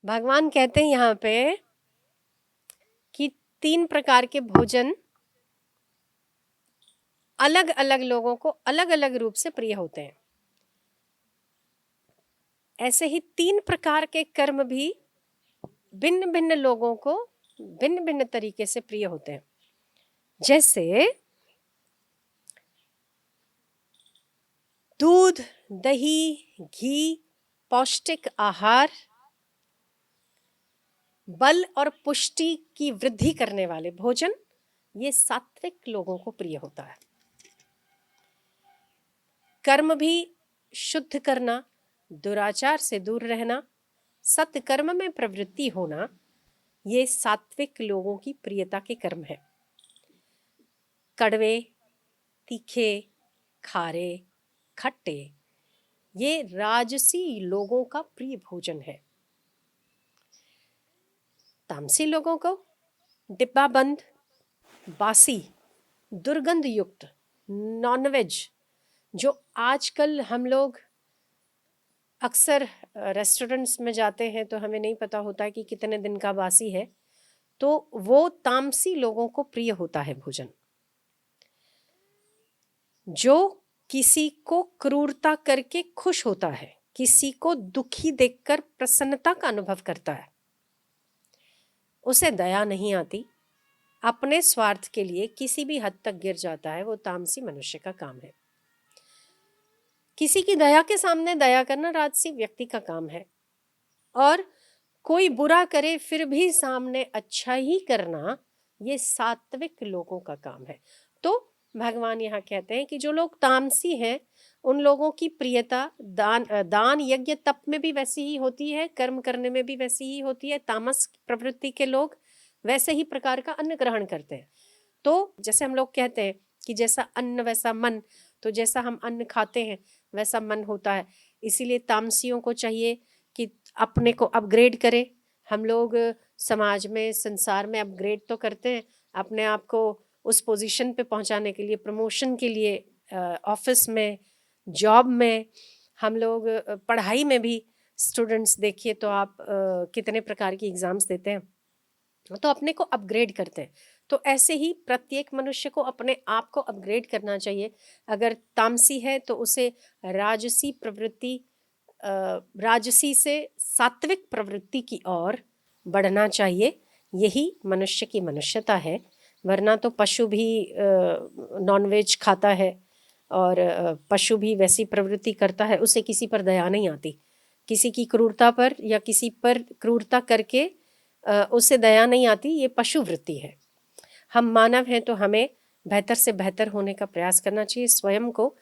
भगवान कहते हैं यहाँ पे कि 3 प्रकार के भोजन अलग अलग लोगों को अलग अलग रूप से प्रिय होते हैं। ऐसे ही 3 प्रकार के कर्म भी भिन्न भिन्न लोगों को भिन्न भिन्न तरीके से प्रिय होते हैं। जैसे दूध, दही, घी, पौष्टिक आहार, बल और पुष्टि की वृद्धि करने वाले भोजन, ये सात्विक लोगों को प्रिय होता है। कर्म भी शुद्ध करना, दुराचार से दूर रहना, सत्कर्म में प्रवृत्ति होना, ये सात्विक लोगों की प्रियता के कर्म है। कड़वे, तीखे, खारे, खट्टे, ये राजसी लोगों का प्रिय भोजन है। तामसी लोगों को डिब्बा बंद, बासी, दुर्गंध युक्त नॉनवेज, जो आजकल हम लोग अक्सर रेस्टोरेंट्स में जाते हैं तो हमें नहीं पता होता कि कितने दिन का बासी है, तो वो तामसी लोगों को प्रिय होता है भोजन। जो किसी को क्रूरता करके खुश होता है, किसी को दुखी देखकर प्रसन्नता का अनुभव करता है, उसे दया नहीं आती, अपने स्वार्थ के लिए किसी भी हद तक गिर जाता है, वो तामसी मनुष्य का काम है। किसी की दया के सामने दया करना राजसी व्यक्ति का काम है, और कोई बुरा करे फिर भी सामने अच्छा ही करना, ये सात्विक लोगों का काम है। तो भगवान यहाँ कहते हैं कि जो लोग तामसी हैं उन लोगों की प्रियता दान यज्ञ तप में भी वैसी ही होती है, कर्म करने में भी वैसी ही होती है। तामस प्रवृत्ति के लोग वैसे ही प्रकार का अन्न ग्रहण करते हैं। तो जैसे हम लोग कहते हैं कि जैसा अन्न वैसा मन, तो जैसा हम अन्न खाते हैं वैसा मन होता है। इसीलिए तामसियों को चाहिए कि अपने को अपग्रेड करें। हम लोग समाज में, संसार में अपग्रेड तो करते हैं अपने आप को उस पोजीशन पे पहुंचाने के लिए, प्रमोशन के लिए, ऑफिस में, जॉब में, हम लोग पढ़ाई में भी स्टूडेंट्स देखिए तो आप कितने प्रकार की एग्जाम्स देते हैं, तो अपने को अपग्रेड करते हैं। तो ऐसे ही प्रत्येक मनुष्य को अपने आप को अपग्रेड करना चाहिए। अगर तामसी है तो उसे राजसी प्रवृत्ति, राजसी से सात्विक प्रवृत्ति की ओर बढ़ना चाहिए। यही मनुष्य की मनुष्यता है। वरना तो पशु भी नॉनवेज खाता है और पशु भी वैसी प्रवृत्ति करता है, उसे किसी पर दया नहीं आती। किसी की क्रूरता पर या किसी पर क्रूरता करके उसे दया नहीं आती, ये पशु वृत्ति है। हम मानव हैं तो हमें बेहतर से बेहतर होने का प्रयास करना चाहिए। स्वयं को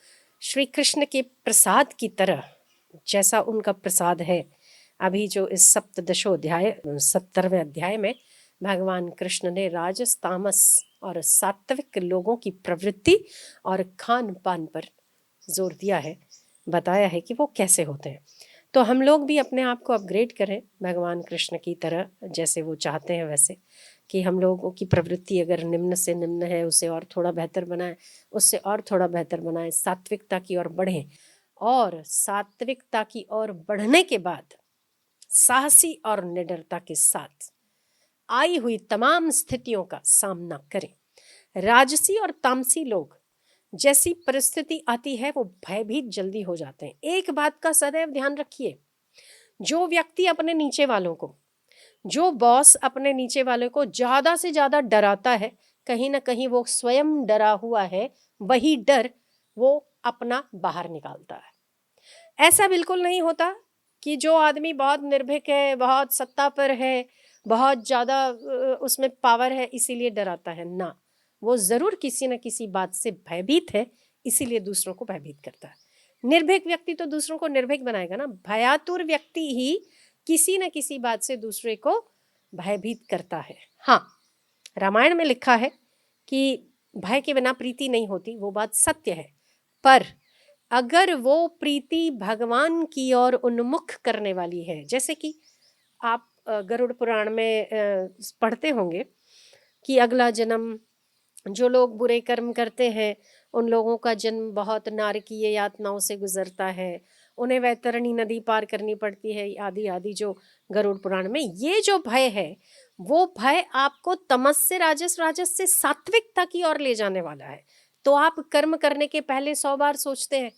श्री कृष्ण के प्रसाद की तरह, जैसा उनका प्रसाद है। अभी जो इस सप्तदशोध्याय 70वें अध्याय में भगवान कृष्ण ने राजस, तामस और सात्विक लोगों की प्रवृत्ति और खान पान पर जोर दिया है, बताया है कि वो कैसे होते हैं। तो हम लोग भी अपने आप को अपग्रेड करें भगवान कृष्ण की तरह, जैसे वो चाहते हैं वैसे, कि हम लोगों की प्रवृत्ति अगर निम्न से निम्न है उसे और थोड़ा बेहतर बनाएं, उससे और थोड़ा बेहतर बनाएं, सात्विकता की ओर बढ़ें। और सात्विकता की ओर बढ़ने के बाद साहसी और निडरता के साथ आई हुई तमाम स्थितियों का सामना करें। राजसी और तामसी लोग जैसी परिस्थिति आती है वो भयभीत जल्दी हो जाते हैं। एक बात का सदैव ध्यान रखिए, जो व्यक्ति अपने नीचे वालों को, जो बॉस अपने नीचे वालों को ज्यादा से ज्यादा डराता है, कहीं ना कहीं वो स्वयं डरा हुआ है। वही डर वो अपना बाहर निकालता है। ऐसा बिल्कुल नहीं होता कि जो आदमी बहुत निर्भीक है, बहुत सत्ता पर है, बहुत ज्यादा उसमें पावर है इसीलिए डराता है ना। वो जरूर किसी न किसी बात से भयभीत है, इसीलिए दूसरों को भयभीत करता है। निर्भीक व्यक्ति तो दूसरों को निर्भीक बनाएगा ना। भयातुर व्यक्ति ही किसी न किसी बात से दूसरे को भयभीत करता है। हाँ, रामायण में लिखा है कि भय के बिना प्रीति नहीं होती, वो बात सत्य है। पर अगर वो प्रीति भगवान की ओर उन्मुख करने वाली है, जैसे कि आप गरुड़ पुराण में पढ़ते होंगे कि अगला जन्म, जो लोग बुरे कर्म करते हैं उन लोगों का जन्म बहुत नारकीय यातनाओं से गुजरता है, उन्हें वैतरणी नदी पार करनी पड़ती है, आदि आदि जो गरुड़ पुराण में। ये जो भय है वो भय आपको तमस से राजस, राजस से सात्विकता की ओर ले जाने वाला है। तो आप कर्म करने के पहले 100 बार सोचते हैं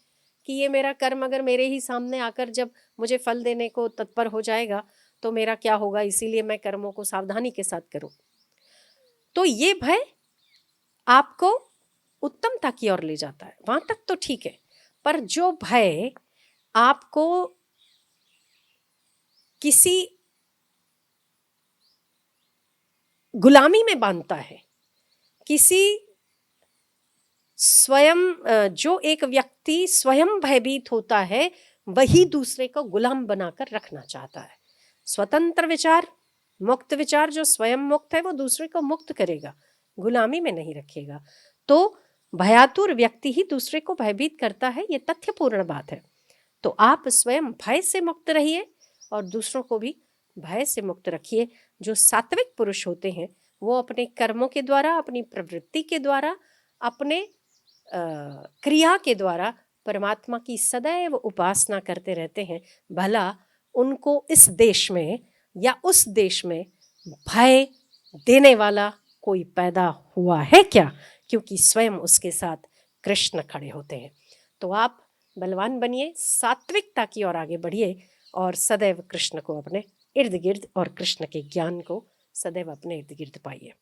कि ये मेरा कर्म अगर मेरे ही सामने आकर जब मुझे फल देने को तत्पर हो जाएगा तो मेरा क्या होगा, इसीलिए मैं कर्मों को सावधानी के साथ करूं। तो ये भय आपको उत्तमता की ओर ले जाता है, वहां तक तो ठीक है। पर जो भय आपको किसी गुलामी में बांधता है, किसी स्वयं, जो एक व्यक्ति स्वयं भयभीत होता है वही दूसरे को गुलाम बनाकर रखना चाहता है। स्वतंत्र विचार, मुक्त विचार, जो स्वयं मुक्त है वो दूसरे को मुक्त करेगा, गुलामी में नहीं रखेगा। तो भयातुर व्यक्ति ही दूसरे को भयभीत करता है, ये तथ्यपूर्ण बात है। तो आप स्वयं भय से मुक्त रहिए और दूसरों को भी भय से मुक्त रखिए। जो सात्विक पुरुष होते हैं वो अपने कर्मों के द्वारा, अपनी प्रवृत्ति के द्वारा, अपने क्रिया के द्वारा परमात्मा की सदैव उपासना करते रहते हैं। भला उनको इस देश में या उस देश में भय देने वाला कोई पैदा हुआ है क्या? क्योंकि स्वयं उसके साथ कृष्ण खड़े होते हैं। तो आप बलवान बनिए, सात्विकता की ओर आगे बढ़िए और सदैव कृष्ण को अपने इर्द गिर्द और कृष्ण के ज्ञान को सदैव अपने इर्द गिर्द पाइए।